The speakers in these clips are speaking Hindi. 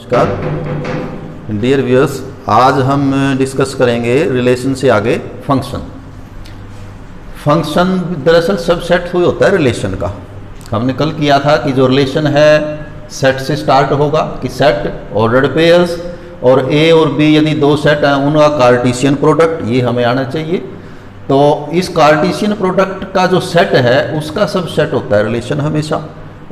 नमस्कार डियर व्यूअर्स, आज हम डिस्कस करेंगे रिलेशन से आगे फंक्शन। फंक्शन दरअसल सबसेट हुई होता है रिलेशन का। हमने कल किया था कि जो रिलेशन है सेट से स्टार्ट होगा कि सेट ऑर्डर्ड पेयर्स और ए और बी यदि दो सेट हैं उनका कार्टेशियन प्रोडक्ट ये हमें आना चाहिए। तो इस कार्टेशियन प्रोडक्ट का जो सेट है उसका सबसेट होता है रिलेशन हमेशा,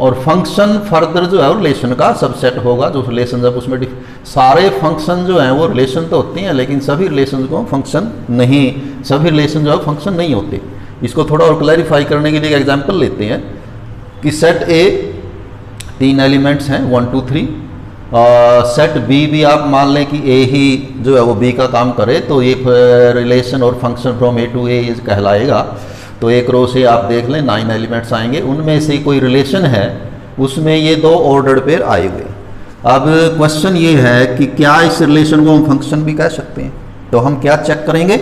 और फंक्शन फर्दर जो है वो रिलेशन का सबसेट होगा। जो रिलेशन जब उसमें सारे फंक्शन जो हैं वो रिलेशन तो होते हैं, लेकिन सभी रिलेशन को फंक्शन नहीं, सभी रिलेशन जो है फंक्शन नहीं होते। इसको थोड़ा और क्लैरिफाई करने के लिए एक एग्जांपल लेते हैं कि सेट ए 3 एलिमेंट्स हैं 1 2 3, सेट बी भी आप मान लें कि ए ही जो है वो बी का काम करे, तो ये रिलेशन और फंक्शन फ्रॉम ए टू ए कहलाएगा। तो एक रो से आप देख लें 9 एलिमेंट्स आएंगे, उनमें से कोई रिलेशन है उसमें ये 2 ऑर्डर्ड पेयर आए हुए। अब क्वेश्चन ये है कि क्या इस रिलेशन को हम फंक्शन भी कह सकते हैं। तो हम क्या चेक करेंगे,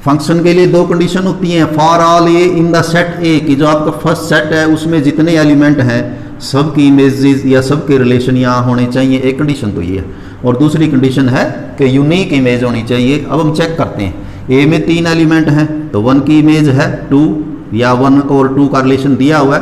फंक्शन के लिए 2 कंडीशन होती हैं। For all A in the set A, कि जो आपका फर्स्ट सेट है उसमें जितने एलिमेंट हैं सबकी इमेजेस या सबके रिलेशन यहाँ होने चाहिए, एक कंडीशन तो ये है। और दूसरी कंडीशन है कि यूनिक इमेज होनी चाहिए। अब हम चेक करते हैं, ए में 3 एलिमेंट हैं तो 1 की इमेज है 2, या 1 और 2 का रिलेशन दिया हुआ है,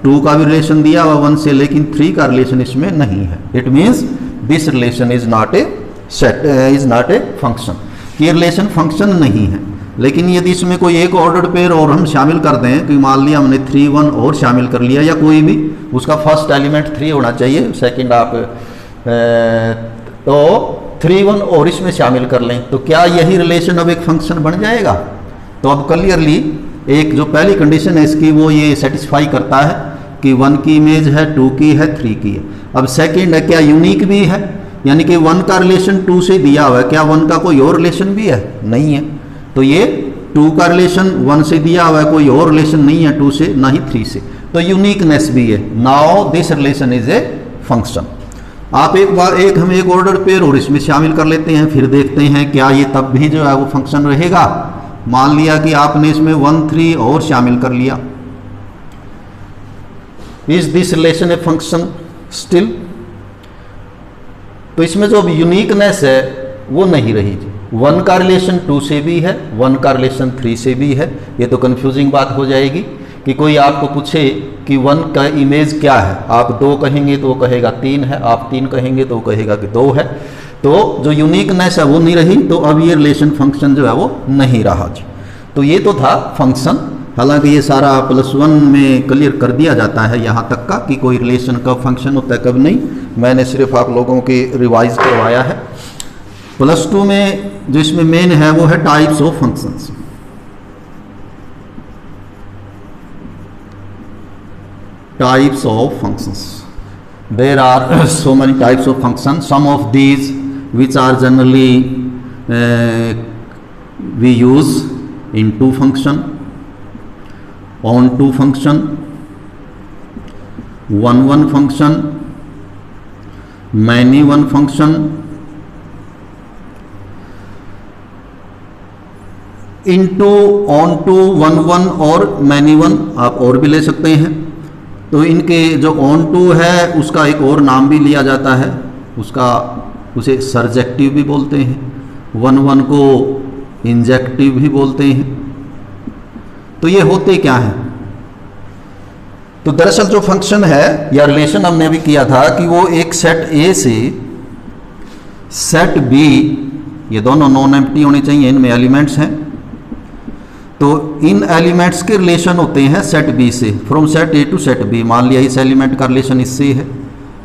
2 का भी रिलेशन दिया हुआ 1 से, लेकिन 3 का रिलेशन इसमें नहीं है। It means this relation is not a set, is not a function. ये रिलेशन फंक्शन नहीं है। लेकिन यदि इसमें कोई एक ऑर्डर्ड पेयर और हम शामिल कर दें कि मान लिया हमने 3 1 और शामिल कर लिया, या कोई भी उसका फर्स्ट एलिमेंट 3 होना चाहिए, सेकंड आप तो 3 1 और इसमें शामिल कर लें, तो क्या यही रिलेशन अब एक फंक्शन बन जाएगा। तो अब क्लियरली एक जो पहली कंडीशन है इसकी वो ये सेटिस्फाई करता है कि 1 की इमेज है, 2 की है, 3 की है। अब सेकंड है क्या यूनिक भी है, यानी कि 1 का रिलेशन 2 से दिया हुआ है, क्या 1 का कोई और रिलेशन भी है, नहीं है। तो ये 2 का रिलेशन 1 से दिया हुआ है, कोई और रिलेशन नहीं है 2 से, ना ही 3 से, तो यूनिकनेस भी है। Now this relation is a function. आप हम एक ऑर्डर पेयर और इसमें शामिल कर लेते हैं, फिर देखते हैं क्या ये तब भी जो है वो फंक्शन रहेगा। मान लिया कि आपने इसमें 1 3 और शामिल कर लिया, is this relation a function still. तो इसमें जो यूनिकनेस है वो नहीं रही। 1 का रिलेशन 2 से भी है, 1 का रिलेशन 3 से भी है, ये तो कंफ्यूजिंग बात हो जाएगी कि कोई आपको पूछे कि 1 का इमेज क्या है, आप 2 कहेंगे तो वो कहेगा 3 है, आप 3 कहेंगे तो वो कहेगा कि 2 है। तो जो यूनिकनेस है वो नहीं रही, तो अब ये रिलेशन फंक्शन जो है वो नहीं रहा जी। तो ये तो था फंक्शन। हालांकि ये सारा +1 में क्लियर कर दिया जाता है यहाँ तक का कि कोई रिलेशन कब फंक्शन होता है कब नहीं। मैंने सिर्फ आप लोगों की रिवाइज करवाया है। +2 में जो इसमें मेन है वो है types of functions. Types of functions. There are so many types of functions. Some of these which are generally we use in to function, on to function, 1 1 function, many one function, into, on to, 1 1 और many one आप और भी ले सकते हैं। तो इनके जो ऑन टू है उसका एक और नाम भी लिया जाता है, उसे सर्जेक्टिव भी बोलते हैं, 1 1 को इंजेक्टिव भी बोलते हैं। तो ये होते क्या हैं, तो दरअसल जो फंक्शन है या रिलेशन हमने अभी किया था कि वो एक सेट ए से सेट बी, ये दोनों नॉन एम्प्टी होने चाहिए, इनमें एलिमेंट्स हैं, तो इन एलिमेंट्स के रिलेशन होते हैं सेट बी से, from set A to set B. मान लिया इस एलिमेंट का रिलेशन इससे है,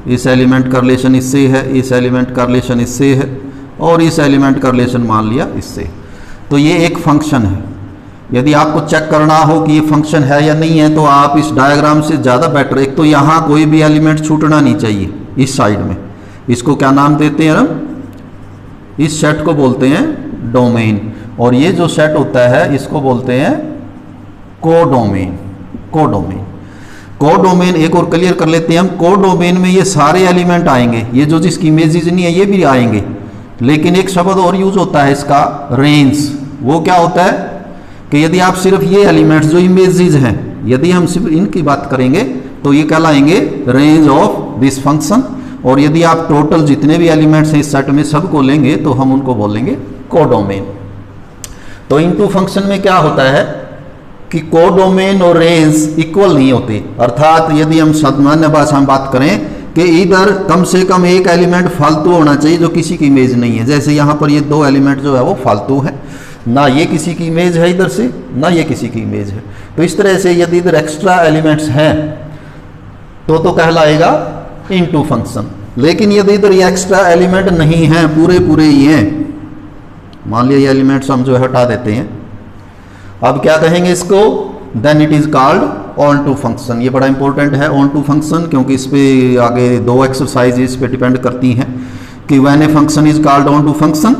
इस एलिमेंट का रिलेशन इससे है, इस एलिमेंट का रिलेशन इससे है, और इस एलिमेंट का रिलेशन मान लिया इससे। तो ये एक फंक्शन है। यदि आपको चेक करना हो कि ये फंक्शन है या नहीं है, तो आप इस डायग्राम से ज़्यादा बेटर, एक तो यहाँ कोई भी एलिमेंट छूटना नहीं चाहिए इस साइड में। इसको क्या नाम देते हैं हम, इस सेट को बोलते हैं डोमेन, और ये जो सेट होता है इसको बोलते हैं कोडोमेन। कोडोमेन, कोडोमेन एक और क्लियर कर लेते हैं हम। कोडोमेन में ये सारे एलिमेंट आएंगे, ये जो जिसकी इमेजेस नहीं है ये भी आएंगे, लेकिन एक शब्द और यूज होता है इसका, रेंज। वो क्या होता है कि यदि आप सिर्फ ये एलिमेंट्स जो इमेजेस हैं, यदि हम सिर्फ इनकी बात करेंगे तो ये कहलाएंगे रेंज ऑफ दिस फंक्शन, और यदि आप टोटल जितने भी एलिमेंट्स हैं इस सेट में सबको लेंगे तो हम उनको बोलेंगे कोडोमेन। तो इनटू फंक्शन में क्या होता है कि कोडोमेन और रेंज इक्वल नहीं होती, अर्थात यदि हम सामान्य भाषा में बात करें कि इधर कम से कम एक एलिमेंट फालतू होना चाहिए जो किसी की इमेज नहीं है। जैसे यहाँ पर ये दो एलिमेंट जो है वो फालतू है, ना ये किसी की इमेज है इधर से, ना ये किसी की इमेज है। तो इस तरह से यदि इधर एक्स्ट्रा एलिमेंट्स हैं तो कहलाएगा इनटू फंक्शन। लेकिन यदि इधर ये एक्स्ट्रा एलिमेंट नहीं है, पूरे पूरे ही हैं, मान लिया ये एलिमेंट्स हम जो है हटा देते हैं, अब क्या कहेंगे इसको, then it is called onto function. ये बड़ा इंपॉर्टेंट है ऑन टू फंक्शन, क्योंकि इस पे आगे दो एक्सरसाइज इस पे डिपेंड करती हैं कि when a function is called onto function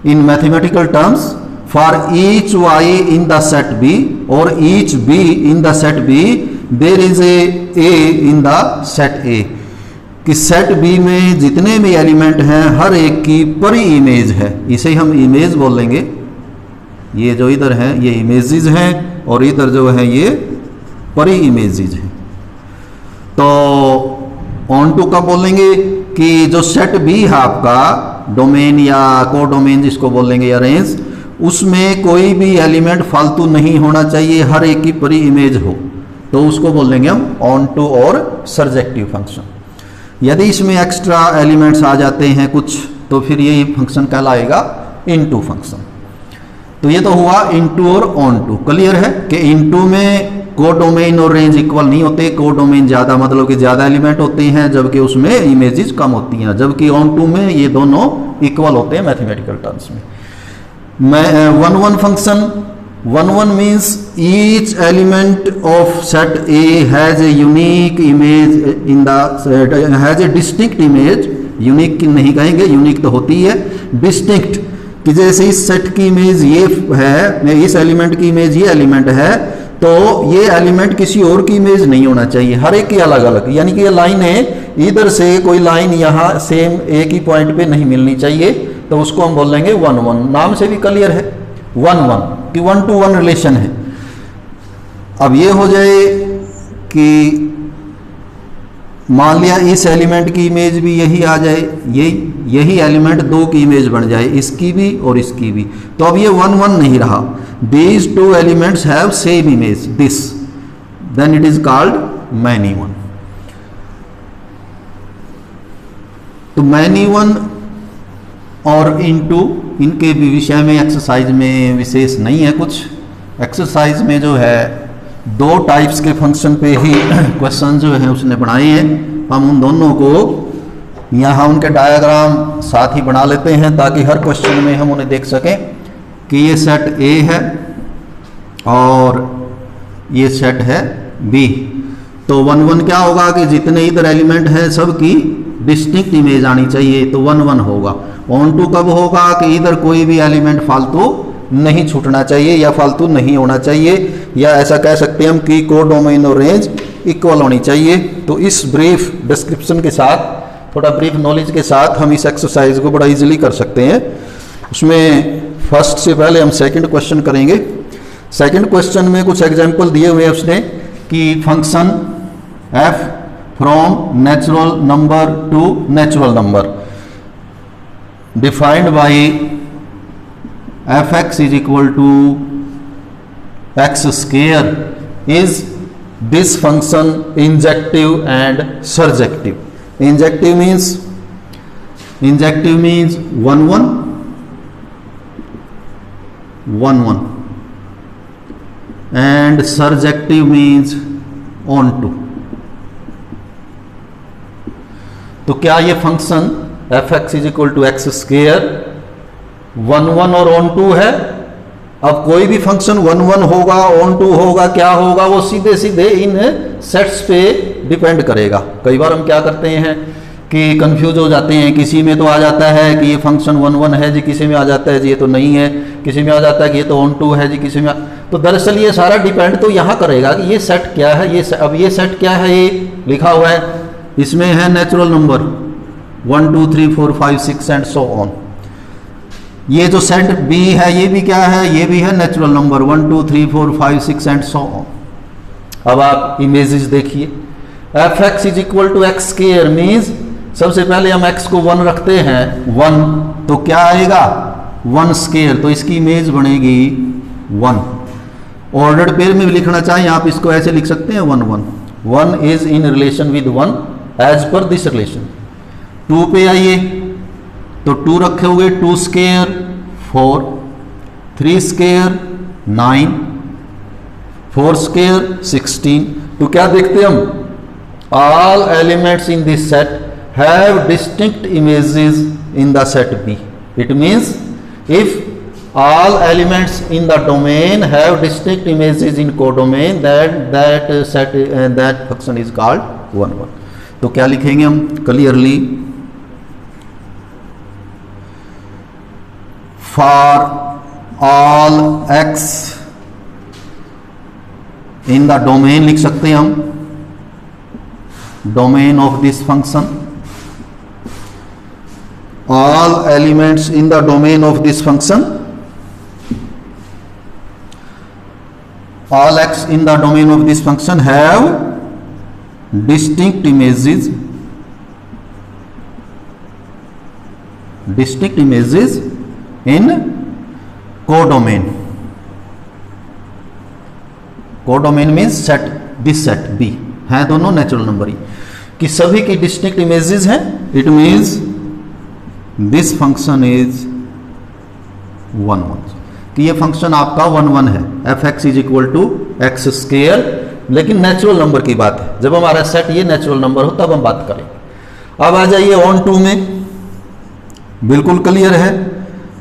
in mathematical terms for each y in the set B और each b in the set B there is a in the set A, कि सेट बी में जितने भी एलिमेंट हैं हर एक की परी इमेज है, इसे हम इमेज बोलेंगे। ये जो इधर है ये इमेजेस हैं और इधर जो है ये परी इमेजेस हैं। तो ऑन टू कब बोलेंगे कि जो सेट बी है आपका डोमेन या कोडोमेन जिसको बोलेंगे या रेंज, उसमें कोई भी एलिमेंट फालतू नहीं होना चाहिए, हर एक की परी इमेज हो, तो उसको बोलेंगे हम ऑन टू और सर्जेक्टिव फंक्शन। यदि इसमें एक्स्ट्रा एलिमेंट्स आ जाते हैं कुछ तो फिर ये फंक्शन कहलाएगा इनटू फंक्शन। तो ये तो हुआ इनटू और ऑन टू। क्लियर है कि इनटू में कोडोमेन और रेंज इक्वल नहीं होते, कोडोमेन ज़्यादा मतलब कि ज़्यादा एलिमेंट होते हैं जबकि उसमें इमेजेस कम होती हैं, जबकि ऑन टू में ये दोनों इक्वल होते हैं मैथमेटिकल टर्म्स में। One one function, one one means each element of set A has a unique image in the has a distinct image. Unique नहीं कहेंगे, यूनिक तो होती है, डिस्टिंक्ट कि जैसे इस सेट की इमेज ये है, इस एलिमेंट की इमेज ये एलिमेंट है, तो ये एलिमेंट किसी और की इमेज नहीं होना चाहिए, हर एक की अलग अलग। यानी कि ये लाइनें इधर से कोई लाइन यहाँ सेम एक ही पॉइंट पे नहीं मिलनी चाहिए, तो उसको हम बोलेंगे वन वन। नाम से भी क्लियर है वन वन कि वन टू वन रिलेशन है। अब ये हो जाए कि मान लिया इस एलिमेंट की इमेज भी यही आ जाए, यही एलिमेंट दो की इमेज बन जाए, इसकी भी और इसकी भी, तो अब ये वन वन नहीं रहा। These two elements have same image this, then it is called many one. तो मैनी वन और इनटू इनके भी विषय में एक्सरसाइज में विशेष नहीं है कुछ। एक्सरसाइज में जो है दो टाइप्स के फंक्शन पे ही क्वेश्चन जो है उसने बनाए हैं, हम उन दोनों को यहाँ उनके डायग्राम साथ ही बना लेते हैं ताकि हर क्वेश्चन में हम उन्हें देख सकें कि ये सेट ए है और ये सेट है बी। तो वन वन क्या होगा कि जितने इधर एलिमेंट हैं सबकी डिस्टिंक्ट इमेज आनी चाहिए, तो वन वन होगा। ऑन टू कब होगा कि इधर कोई भी एलिमेंट फालतू नहीं छूटना चाहिए या फालतू नहीं होना चाहिए, या ऐसा कह सकते हैं हम कि कोडोमेन और रेंज इक्वल होनी चाहिए। तो इस ब्रीफ डिस्क्रिप्शन के साथ, थोड़ा ब्रीफ नॉलेज के साथ हम इस एक्सरसाइज को बड़ा इजीली कर सकते हैं। उसमें फर्स्ट से पहले हम सेकंड क्वेश्चन करेंगे। सेकंड क्वेश्चन में कुछ एग्जांपल दिए हुए हैं उसने कि function f from natural number two natural number defined by fx is equal to x square is this function injective and surjective. Injective means 1 1 1 1 and surjective means on to. तो क्या ये function fx is equal to x square 1 1 और ऑन टू है? अब कोई भी फंक्शन 1 1 होगा, ऑन टू होगा, क्या होगा, वो सीधे सीधे इन सेट्स पे डिपेंड करेगा। कई बार हम क्या करते हैं कि कंफ्यूज हो जाते हैं, किसी में तो आ जाता है कि ये फंक्शन 1 1 है जी, किसी में आ जाता है जी ये तो नहीं है, किसी में आ जाता है कि ये तो ऑन टू है जी, किसी में तो दरअसल ये सारा डिपेंड तो यहाँ करेगा कि ये सेट क्या है। अब ये सेट क्या है, ये लिखा हुआ है, इसमें है natural number 1 2 3 4 5 6 and so on. ये जो सेट बी है ये भी क्या है, ये भी है natural number 1 2 3 4 5 6 and so on. अब आप इमेजेस देखिए, f x is equal to x square means सबसे पहले हम x को 1 रखते हैं, 1 तो क्या आएगा 1 स्केयर, तो इसकी इमेज बनेगी 1। ऑर्डर्ड पेयर में भी लिखना चाहें आप इसको ऐसे लिख सकते हैं 1 1 1 is in relation with 1 as per this relation. 2 पे आइए तो 2 रखे हुए 2 स्केयर 4, 3 स्केयर 9, 4 स्केयर 16। तो क्या देखते हम, all elements in this set have distinct images in the set B. It means if all elements in the domain have distinct images in codomain, that set that function is called 1 1। तो क्या लिखेंगे हम clearly, for all x in the domain लिख सकते हैं हम, domain of this function, all elements in the domain of this function, all x in the domain of this function have distinct images in codomain। Codomain means set, this set B हैं दोनों नेचुरल नंबर ही, कि सभी की डिस्टिंक्ट इमेजेस हैं। It means this function is 1 1, कि ये फंक्शन आपका 1 1 है। F x is equal to x square, लेकिन नेचुरल नंबर की बात है, जब हमारा सेट ये नेचुरल नंबर हो तब हम बात करेंगे। अब आ जाइए ऑन टू में, बिल्कुल क्लियर है।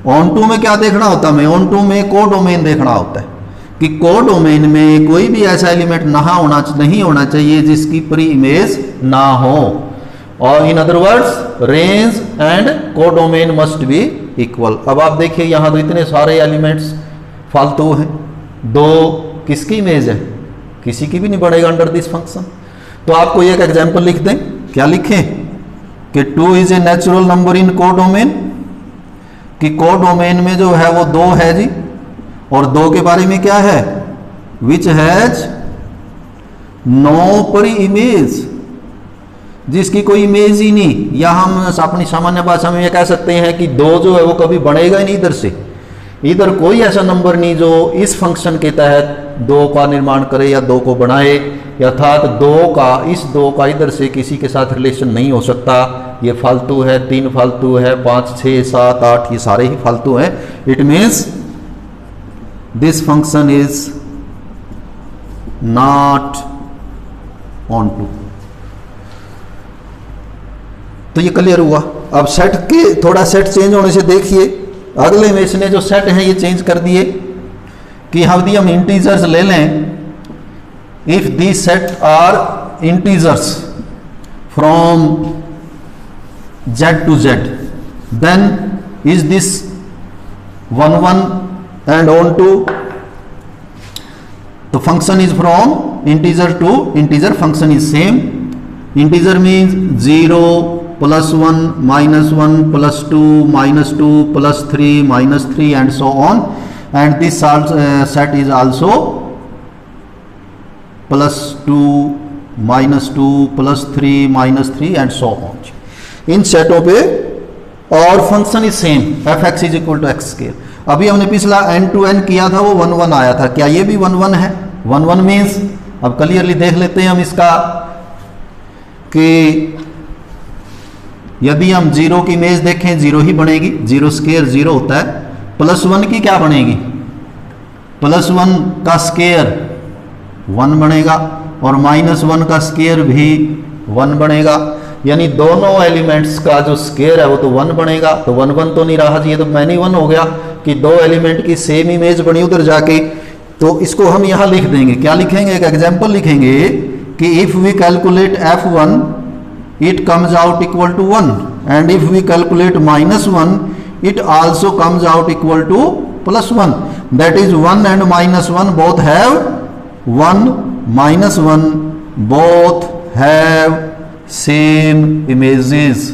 ऑन टू में क्या देखना होता है, ऑन टू में कोडोमेन देखना होता है, कि कोडोमेन में कोई भी ऐसा एलिमेंट नहीं होना चाहिए जिसकी प्री इमेज ना हो, और in other words range and codomain must be equal. अब आप देखिए यहां तो इतने सारे एलिमेंट्स फालतू हैं, 2 किसकी इमेज है, किसी की भी नहीं बढ़ेगा अंडर दिस फंक्शन। तो आपको एक एग्जांपल लिख दें, क्या लिखें कि 2 is a natural number in codomain, कि कोडोमेन में जो है वो 2 है जी, और 2 के बारे में क्या है, which has no pre image, जिसकी कोई इमेज ही नहीं, या हम अपनी सामान्य भाषा में ये कह सकते हैं कि 2 जो है वो कभी बढ़ेगा ही नहीं इधर से, इधर कोई ऐसा नंबर नहीं जो इस फंक्शन के तहत 2 का निर्माण करे या 2 को बढ़ाए, अर्थात 2 का इधर से किसी के साथ रिलेशन नहीं हो सकता। ये फालतू है, 3 फालतू है, 5 6 7 8 ये सारे ही फालतू हैं। It means this function is not onto. तो ये क्लियर हुआ। अब सेट के थोड़ा सेट चेंज होने से देखिए, अगले में इसने जो सेट हैं ये चेंज कर दिए, कि हम इंटीजर्स ले लें, if the set are integers from z to z, then is this 1 1 and on to, the function is from integer to integer, function is same, integer means 0 plus 1 minus 1 plus 2 minus 2 plus 3 minus 3 and so on, and this set is also plus 2 minus 2 plus 3 minus 3 and so on। इन सेटों पे और function is same, f x is equal to x square. अभी हमने पिछला एन टू एन किया था, वो 1 1 आया था, क्या ये भी 1 1 है? 1 1 मीन्स, अब क्लियरली देख लेते हैं हम इसका, कि यदि हम 0 की इमेज देखें 0 ही बनेगी, 0 स्केयर 0 होता है। प्लस 1 की क्या बनेगी, प्लस 1 का स्केयर 1 बनेगा, और माइनस 1 का स्केयर भी 1 बनेगा, यानी दोनों एलिमेंट्स का जो स्केयर है वो तो 1 बनेगा। तो 1 1 तो नहीं रहा जी, ये तो मैनी 1 हो गया, कि 2 एलिमेंट की सेम इमेज बनी उधर जाके। तो इसको हम यहां लिख देंगे, क्या लिखेंगे, एक एग्जांपल लिखेंगे, कि if we calculate f1 it comes out equal to 1, and if we calculate -1 it also comes out equal to +1, that is 1 and -1 both have 1 -1 both have same images,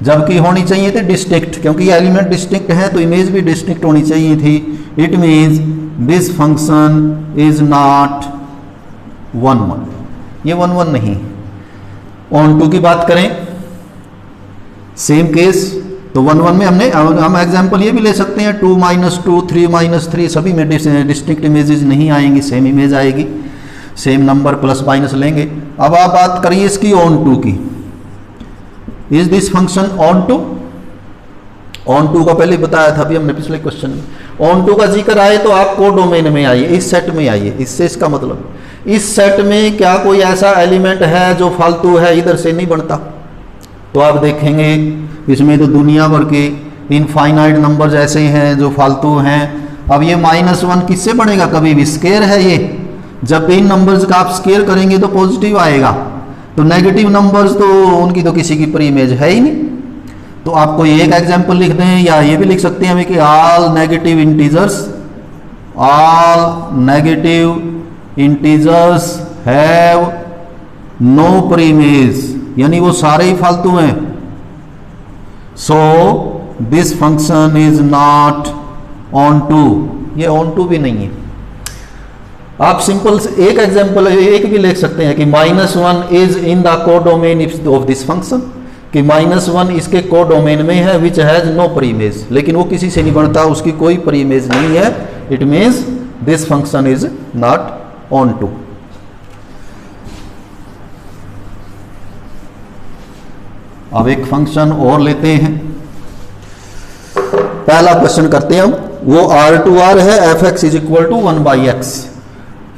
जबकि होनी चाहिए थी डिस्टिंक्ट, क्योंकि ये एलिमेंट डिस्टिंक्ट है तो इमेज भी डिस्टिंक्ट होनी चाहिए थी। It means this function is not 1 1, ये 1 1 नहीं। ऑन टू की बात करें सेम केस, तो 1 1 में हम एग्जांपल ये भी ले सकते हैं 2 -2 3 -3 सभी में डिस्टिंक्ट इमेजेस नहीं आएंगी, सेम इमेज आएगी, सेम नंबर प्लस माइनस लेंगे। अब आप बात करिए इसकी ऑन टू की, is this function onto? Onto का पहले बताया था अभी हमने पिछले क्वेश्चन में। ऑन टू का जिक्र आए तो आप को डोमेन में आइए, इस सेट में आइए। इससे इसका मतलब इस सेट में क्या कोई ऐसा एलिमेंट है जो फालतू है, इधर से नहीं बनता? तो आप देखेंगे इसमें तो दुनिया भर के इनफाइनाइट नंबर्स ऐसे हैं जो फालतू हैं। अब ये -1 किससे बनेगा? कभी भी स्केयर है ये, जब इन नंबर्स का आप स्केयर करेंगे तो पॉजिटिव आएगा, तो नेगेटिव नंबर्स तो उनकी तो किसी की प्री इमेज है ही नहीं। तो आपको ये एक एग्जांपल लिख दें, या ये भी लिख सकते हैं हमें कि all negative integers have no pre image, यानी वो सारे ही फालतू हैं। So this function is not onto, ये ऑन टू भी नहीं है। आप सिंपल एक एग्जांपल एक भी लिख सकते हैं कि -1 is in the codomain of this function, कि -1 इसके कोडोमेन में है which has no pre image, लेकिन वो किसी से नहीं बनता, उसकी कोई प्री इमेज नहीं है। It means this function is not onto. अब एक फंक्शन और लेते हैं, पहला क्वेश्चन करते हैं हम, वो R2R है, fx is equal to 1/x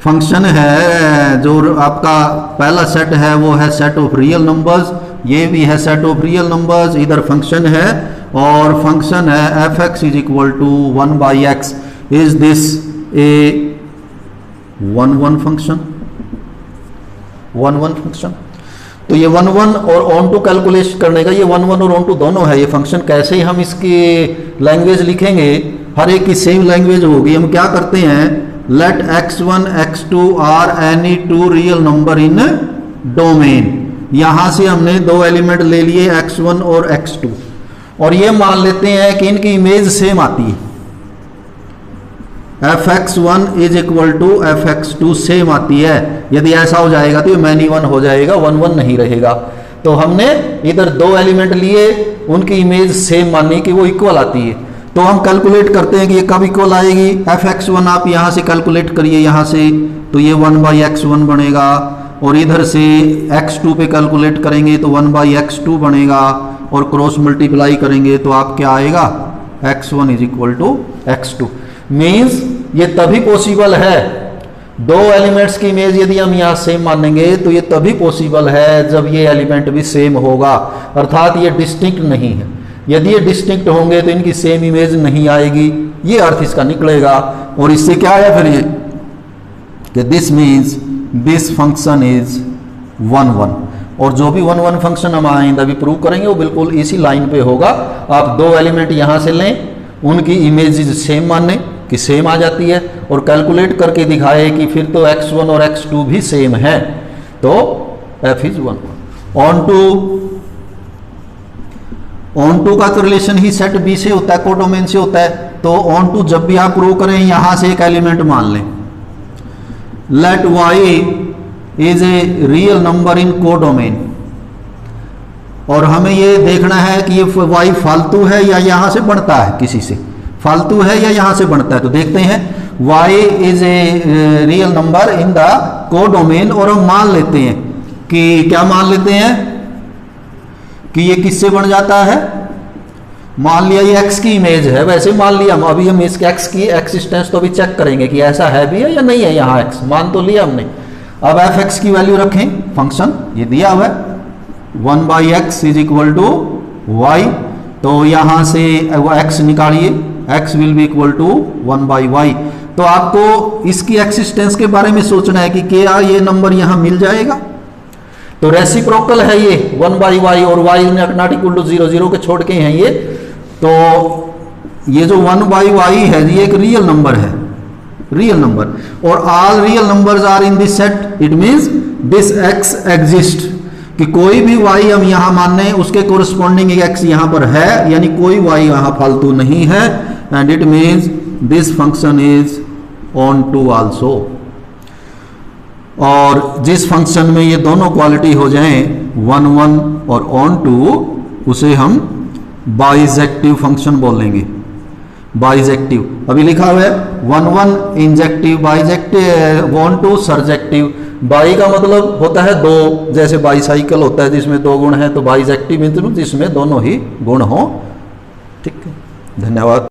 function है। जो आपका पहला सेट है वो है सेट ऑफ रियल नंबर्स, ये भी है सेट ऑफ रियल नंबर्स, इधर फंक्शन है और फंक्शन है fx is equal to 1/x। Is this a 1 function? 1 function, तो ये 1 और ऑन टू कैलकुलेट करने का, ये 1 और ऑन टू दोनों है। ये फंक्शन कैसे हम इसकी लैंग्वेज लिखेंगे, हर एक की सेम लैंग्वेज होगी। हम क्या करते हैं, let x1 x2 are any two real number in domain. यहां से हमने दो एलिमेंट ले लिए x1 और x2, और ये मान लेते हैं कि इनकी इमेज सेम आती है, fx1 is equal to fx2 same आती है। यदि ऐसा हो जाएगा तो ये मैनी 1 हो जाएगा, 1 1 नहीं रहेगा। तो हमने इधर दो एलिमेंट लिए, उनकी इमेज सेम मानी कि वो इक्वल आती है, तो हम कैलकुलेट करते हैं कि ये कब इक्वल आएगी। fx1 आप यहाँ से कैलकुलेट करिए, यहाँ से तो ये 1/x1 बनेगा, और इधर से x2 पे कैलकुलेट करेंगे तो 1/x2 बनेगा, और क्रॉस मल्टीप्लाई करेंगे तो आप क्या आएगा, x1 is equal to x2। Means ये तभी पॉसिबल है, दो एलिमेंट्स की इमेज यदि हम यहाँ सेम मानेंगे तो ये तभी पॉसिबल है जब ये एलिमेंट भी सेम होगा, अर्थात ये डिस्टिंक्ट नहीं है। यदि ये डिस्टिंक्ट होंगे तो इनकी सेम इमेज नहीं आएगी, ये अर्थ इसका निकलेगा। और इससे क्या है फिर ये कि this means this function is 1 1, और जो भी 1 1 फंक्शन हम आइंदा भी प्रूव करेंगे वो बिल्कुल इसी लाइन पे होगा। आप दो एलिमेंट यहाँ से लें, उनकी इमेज सेम माने कि सेम आ जाती है, और कैलकुलेट करके दिखाए कि फिर तो x1 और x2 भी सेम है, तो f इज 1 1। ऑन टू का तो रिलेशन ही सेट बी से होता है, कोडोमेन से होता है। तो ऑन टू जब भी आप प्रूव करें, यहां से एक एलिमेंट मान लें, let y is a real number in codomain, और हमें ये देखना है कि ये y फालतू है या यहां से बनता है, किसी से फालतू है या यहां से बनता है। तो देखते हैं, y is a real number in the codomain, और हम मान लेते हैं कि क्या मान लेते हैं कि ये किससे बन जाता है, मान लिया ये x की इमेज है, वैसे मान लिया हम। अभी हम इसके x की एक्सिस्टेंस तो अभी चेक करेंगे कि ऐसा है भी है या नहीं है, यहाँ x मान तो लिया हमने। अब fx की वैल्यू रखें, फंक्शन ये दिया हुआ है 1/x is equal to y, तो यहां से x निकालिए, x will be equal to 1/y। तो आपको इसकी एक्सिस्टेंस के बारे में सोचना है कि क्या ये नंबर यहां मिल जाएगा। तो रेसिप्रोकल है ये 1/y, और y नॉट इक्वल टू 0 0 के छोड़ के हैं ये। तो ये जो 1/y है ये एक रियल नंबर है, रियल नंबर, और all real numbers are in this set. It means this x exist, कि कोई भी y हम यहां मानने उसके कोरस्पॉन्डिंग x यहां पर है, यानी कोई y यहां फालतू नहीं है, and it means this function is onto also. और जिस फंक्शन में ये दोनों क्वालिटी हो जाएं 1 1 और ऑन टू, उसे हम बाइजेक्टिव फंक्शन बोलेंगे। बाइजेक्टिव अभी लिखा हुआ है 1 इंजेक्टिव, बाइजेक्टिव 1 2 सर्जेक्टिव। बाई का मतलब होता है दो, जैसे बाईसाइकिल होता है जिसमें दो गुण हैं, तो बाइजेक्टिव मीन्स जिसमें दोनों ही गुण हो। ठीक है, धन्यवाद।